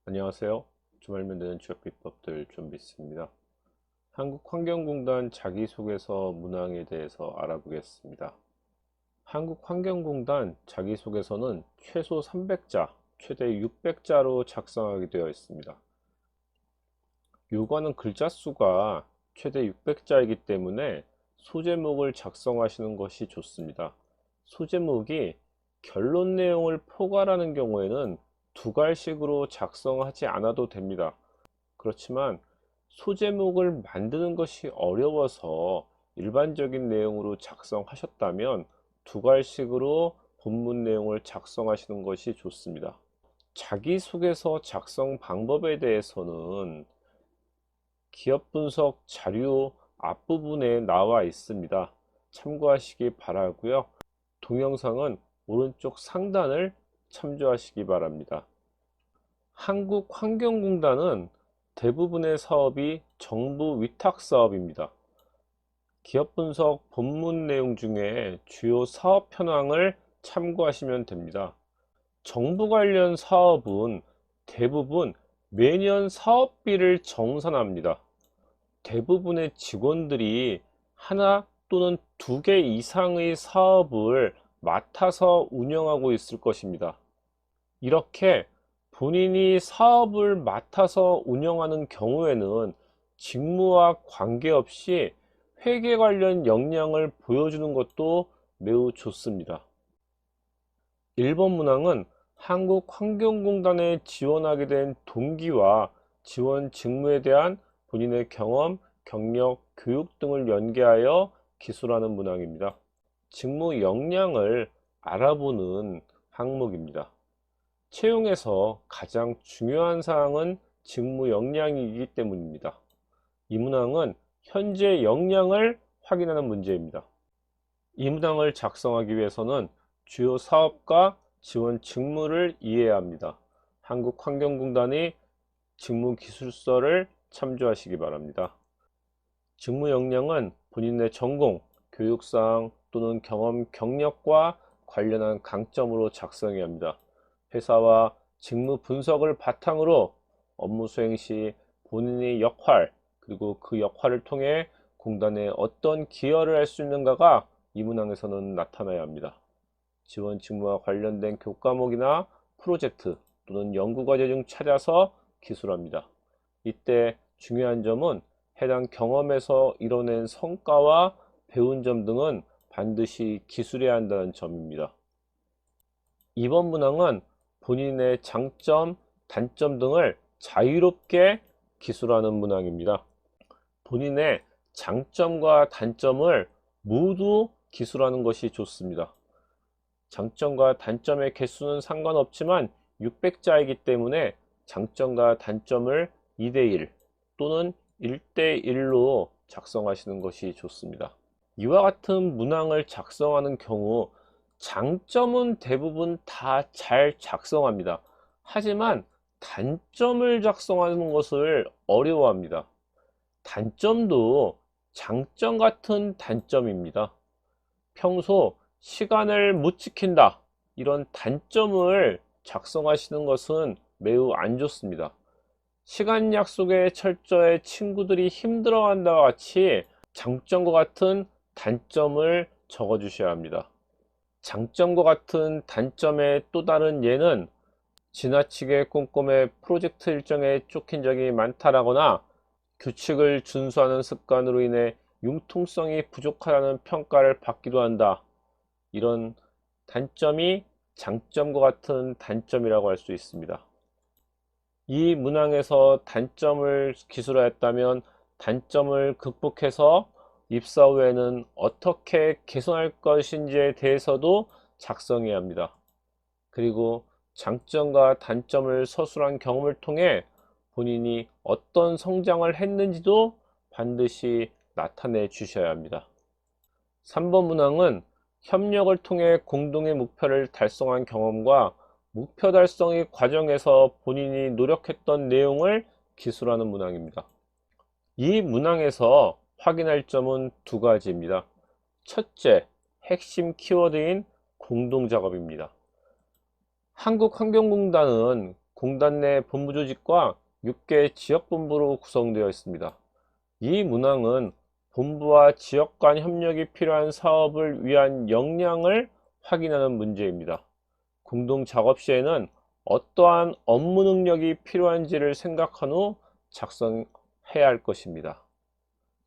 안녕하세요. 주말면 되는 취업 비법들 준비했습니다. 한국환경공단 자기소개서 문항에 대해서 알아보겠습니다. 한국환경공단 자기소개서는 최소 300자, 최대 600자로 작성하게 되어 있습니다. 요구하는 글자 수가 최대 600자이기 때문에 소제목을 작성하시는 것이 좋습니다. 소제목이 결론 내용을 포괄하는 경우에는 두 갈식으로 작성하지 않아도 됩니다. 그렇지만 소제목을 만드는 것이 어려워서 일반적인 내용으로 작성하셨다면 두 갈식으로 본문 내용을 작성하시는 것이 좋습니다. 자기소개서 작성 방법에 대해서는 기업 분석 자료 앞부분에 나와 있습니다. 참고하시기 바라고요. 동영상은 오른쪽 상단을 참조하시기 바랍니다. 한국환경공단은 대부분의 사업이 정부 위탁 사업입니다. 기업 분석 본문 내용 중에 주요 사업 현황을 참고하시면 됩니다. 정부 관련 사업은 대부분 매년 사업비를 정산합니다. 대부분의 직원들이 하나 또는 두 개 이상의 사업을 맡아서 운영하고 있을 것입니다. 이렇게 본인이 사업을 맡아서 운영하는 경우에는 직무와 관계없이 회계 관련 역량을 보여주는 것도 매우 좋습니다. 1번 문항은 한국환경공단에 지원하게 된 동기와 지원 직무에 대한 본인의 경험, 경력, 교육 등을 연계하여 기술하는 문항입니다. 직무 역량을 알아보는 항목입니다. 채용에서 가장 중요한 사항은 직무 역량이기 때문입니다. 이 문항은 현재 역량을 확인하는 문제입니다. 이 문항을 작성하기 위해서는 주요 사업과 지원 직무를 이해해야 합니다. 한국환경공단의 직무기술서를 참조하시기 바랍니다. 직무 역량은 본인의 전공, 교육사항 또는 경험, 경력과 관련한 강점으로 작성해야 합니다. 회사와 직무 분석을 바탕으로 업무 수행 시 본인의 역할, 그리고 그 역할을 통해 공단에 어떤 기여를 할 수 있는가가 이 문항에서는 나타나야 합니다. 지원 직무와 관련된 교과목이나 프로젝트 또는 연구과제 중 찾아서 기술합니다. 이때 중요한 점은 해당 경험에서 이뤄낸 성과와 배운 점 등은 반드시 기술해야 한다는 점입니다. 이번 문항은 본인의 장점, 단점 등을 자유롭게 기술하는 문항입니다. 본인의 장점과 단점을 모두 기술하는 것이 좋습니다. 장점과 단점의 개수는 상관없지만 600자이기 때문에 장점과 단점을 2대1 또는 1대1로 작성하시는 것이 좋습니다. 이와 같은 문항을 작성하는 경우 장점은 대부분 다 잘 작성합니다. 하지만 단점을 작성하는 것을 어려워합니다. 단점도 장점 같은 단점입니다. 평소 시간을 못 지킨다, 이런 단점을 작성하시는 것은 매우 안 좋습니다. 시간 약속에 철저해 친구들이 힘들어한다와 같이 장점과 같은 단점을 적어 주셔야 합니다. 장점과 같은 단점의 또 다른 예는 지나치게 꼼꼼해 프로젝트 일정에 쫓긴 적이 많다라거나 규칙을 준수하는 습관으로 인해 융통성이 부족하다는 평가를 받기도 한다. 이런 단점이 장점과 같은 단점이라고 할 수 있습니다. 이 문항에서 단점을 기술하였다면 단점을 극복해서 입사 후에는 어떻게 개선할 것인지에 대해서도 작성해야 합니다. 그리고 장점과 단점을 서술한 경험을 통해 본인이 어떤 성장을 했는지도 반드시 나타내 주셔야 합니다. 3번 문항은 협력을 통해 공동의 목표를 달성한 경험과 목표 달성의 과정에서 본인이 노력했던 내용을 기술하는 문항입니다. 이 문항에서 확인할 점은 두 가지입니다. 첫째, 핵심 키워드인 공동작업입니다. 한국환경공단은 공단 내 본부 조직과 6개 지역본부로 구성되어 있습니다. 이 문항은 본부와 지역 간 협력이 필요한 사업을 위한 역량을 확인하는 문제입니다. 공동 작업 시에는 어떠한 업무 능력이 필요한지를 생각한 후 작성해야 할 것입니다.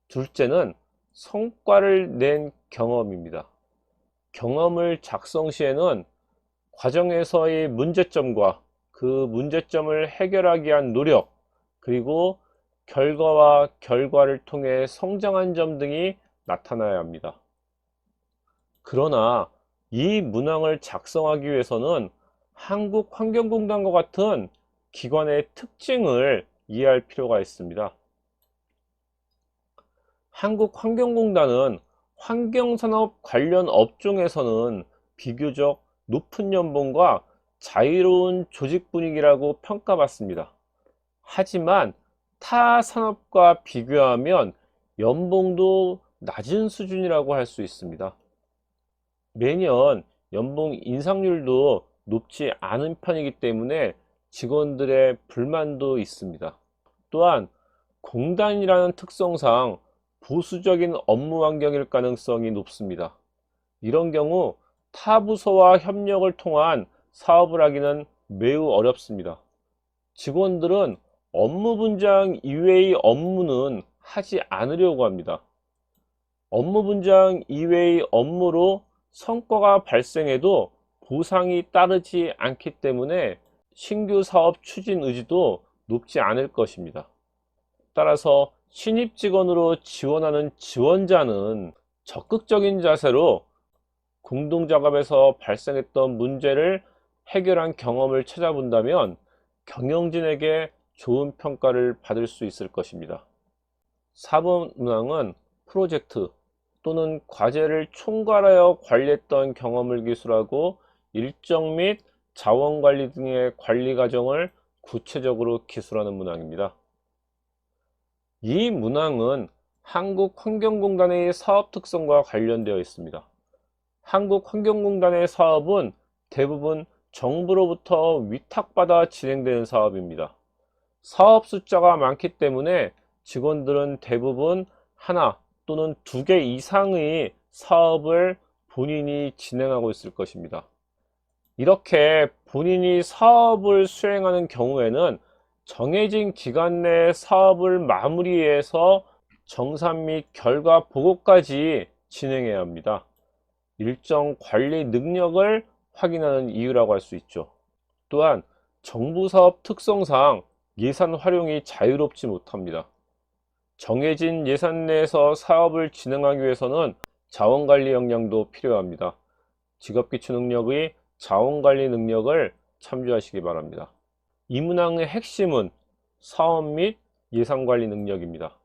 둘째는 성과를 낸 경험입니다. 경험을 작성 시에는 과정에서의 문제점과 그 문제점을 해결하기 위한 노력, 그리고 결과와 결과를 통해 성장한 점 등이 나타나야 합니다. 그러나 이 문항을 작성하기 위해서는 한국환경공단과 같은 기관의 특징을 이해할 필요가 있습니다. 한국환경공단은 환경산업 관련 업종에서는 비교적 높은 연봉과 자유로운 조직 분위기라고 평가받습니다. 하지만 타 산업과 비교하면 연봉도 낮은 수준이라고 할 수 있습니다. 매년 연봉 인상률도 높지 않은 편이기 때문에 직원들의 불만도 있습니다. 또한 공단이라는 특성상 보수적인 업무 환경일 가능성이 높습니다. 이런 경우 타 부서와 협력을 통한 사업을 하기는 매우 어렵습니다. 직원들은 업무 분장 이외의 업무는 하지 않으려고 합니다. 업무 분장 이외의 업무로 성과가 발생해도 보상이 따르지 않기 때문에 신규 사업 추진 의지도 높지 않을 것입니다. 따라서 신입 직원으로 지원하는 지원자는 적극적인 자세로 공동 작업에서 발생했던 문제를 해결한 경험을 찾아본다면 경영진에게 좋은 평가를 받을 수 있을 것입니다. 4번 문항은 프로젝트 또는 과제를 총괄하여 관리했던 경험을 기술하고 일정 및 자원관리 등의 관리 과정을 구체적으로 기술하는 문항입니다. 이 문항은 한국환경공단의 사업 특성과 관련되어 있습니다. 한국환경공단의 사업은 대부분 정부로부터 위탁받아 진행되는 사업입니다. 사업 숫자가 많기 때문에 직원들은 대부분 하나 또는 2개 이상의 사업을 본인이 진행하고 있을 것입니다. 이렇게 본인이 사업을 수행하는 경우에는 정해진 기간 내에 사업을 마무리해서 정산 및 결과 보고까지 진행해야 합니다. 일정 관리 능력을 확인하는 이유라고 할 수 있죠. 또한 정부 사업 특성상 예산 활용이 자유롭지 못합니다. 정해진 예산 내에서 사업을 진행하기 위해서는 자원관리 역량도 필요합니다. 직업기초 능력의 자원관리 능력을 참조하시기 바랍니다. 이 문항의 핵심은 사업 및 예산관리 능력입니다.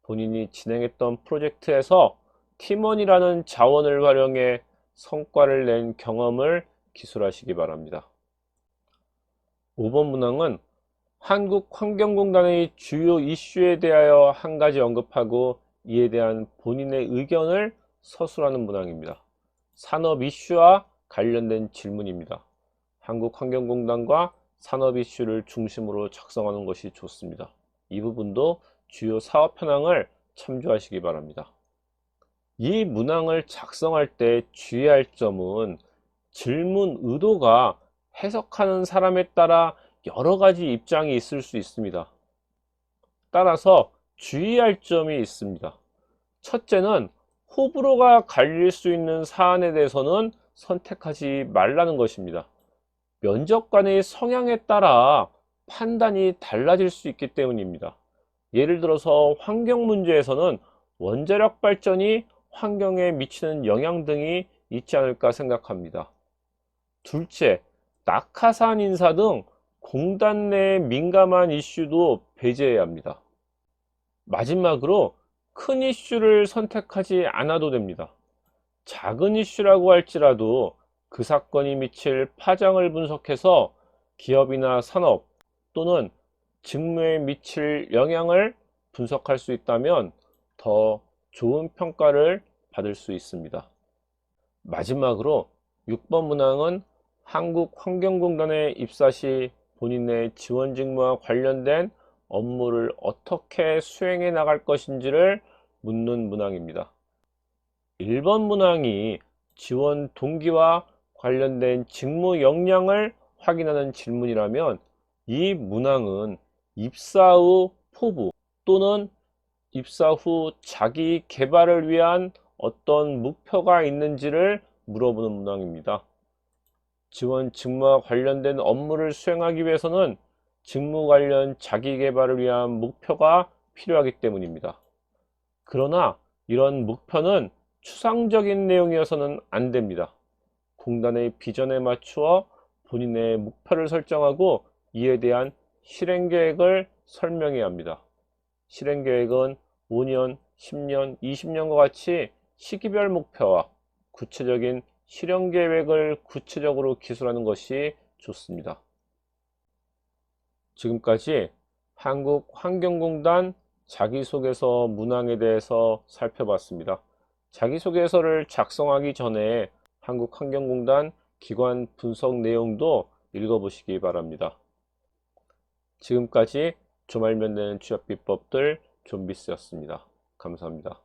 본인이 진행했던 프로젝트에서 팀원이라는 자원을 활용해 성과를 낸 경험을 기술하시기 바랍니다. 5번 문항은 한국환경공단의 주요 이슈에 대하여 한 가지 언급하고 이에 대한 본인의 의견을 서술하는 문항입니다. 산업 이슈와 관련된 질문입니다. 한국환경공단과 산업 이슈를 중심으로 작성하는 것이 좋습니다. 이 부분도 주요 사업 현황을 참조하시기 바랍니다. 이 문항을 작성할 때 주의할 점은 질문 의도가 해석하는 사람에 따라 여러 가지 입장이 있을 수 있습니다. 따라서 주의할 점이 있습니다. 첫째는 호불호가 갈릴 수 있는 사안에 대해서는 선택하지 말라는 것입니다. 면접관의 성향에 따라 판단이 달라질 수 있기 때문입니다. 예를 들어서 환경 문제에서는 원자력 발전이 환경에 미치는 영향 등이 있지 않을까 생각합니다. 둘째, 낙하산 인사 등 공단 내 민감한 이슈도 배제해야 합니다. 마지막으로 큰 이슈를 선택하지 않아도 됩니다. 작은 이슈라고 할지라도 그 사건이 미칠 파장을 분석해서 기업이나 산업 또는 직무에 미칠 영향을 분석할 수 있다면 더 좋은 평가를 받을 수 있습니다. 마지막으로 6번 문항은 한국환경공단에 입사 시 본인의 지원 직무와 관련된 업무를 어떻게 수행해 나갈 것인지를 묻는 문항입니다. 1번 문항이 지원 동기와 관련된 직무 역량을 확인하는 질문이라면 이 문항은 입사 후 포부 또는 입사 후 자기 개발을 위한 어떤 목표가 있는지를 물어보는 문항입니다. 지원 직무와 관련된 업무를 수행하기 위해서는 직무 관련 자기 개발을 위한 목표가 필요하기 때문입니다. 그러나 이런 목표는 추상적인 내용이어서는 안 됩니다. 공단의 비전에 맞추어 본인의 목표를 설정하고 이에 대한 실행 계획을 설명해야 합니다. 실행 계획은 5년, 10년, 20년과 같이 시기별 목표와 구체적인 실행 계획을 구체적으로 기술하는 것이 좋습니다. 지금까지 한국환경공단 자기소개서 문항에 대해서 살펴봤습니다. 자기소개서를 작성하기 전에 한국환경공단 기관 분석 내용도 읽어보시기 바랍니다. 지금까지 주말면 되는 취업 비법들 존비스였습니다. 감사합니다.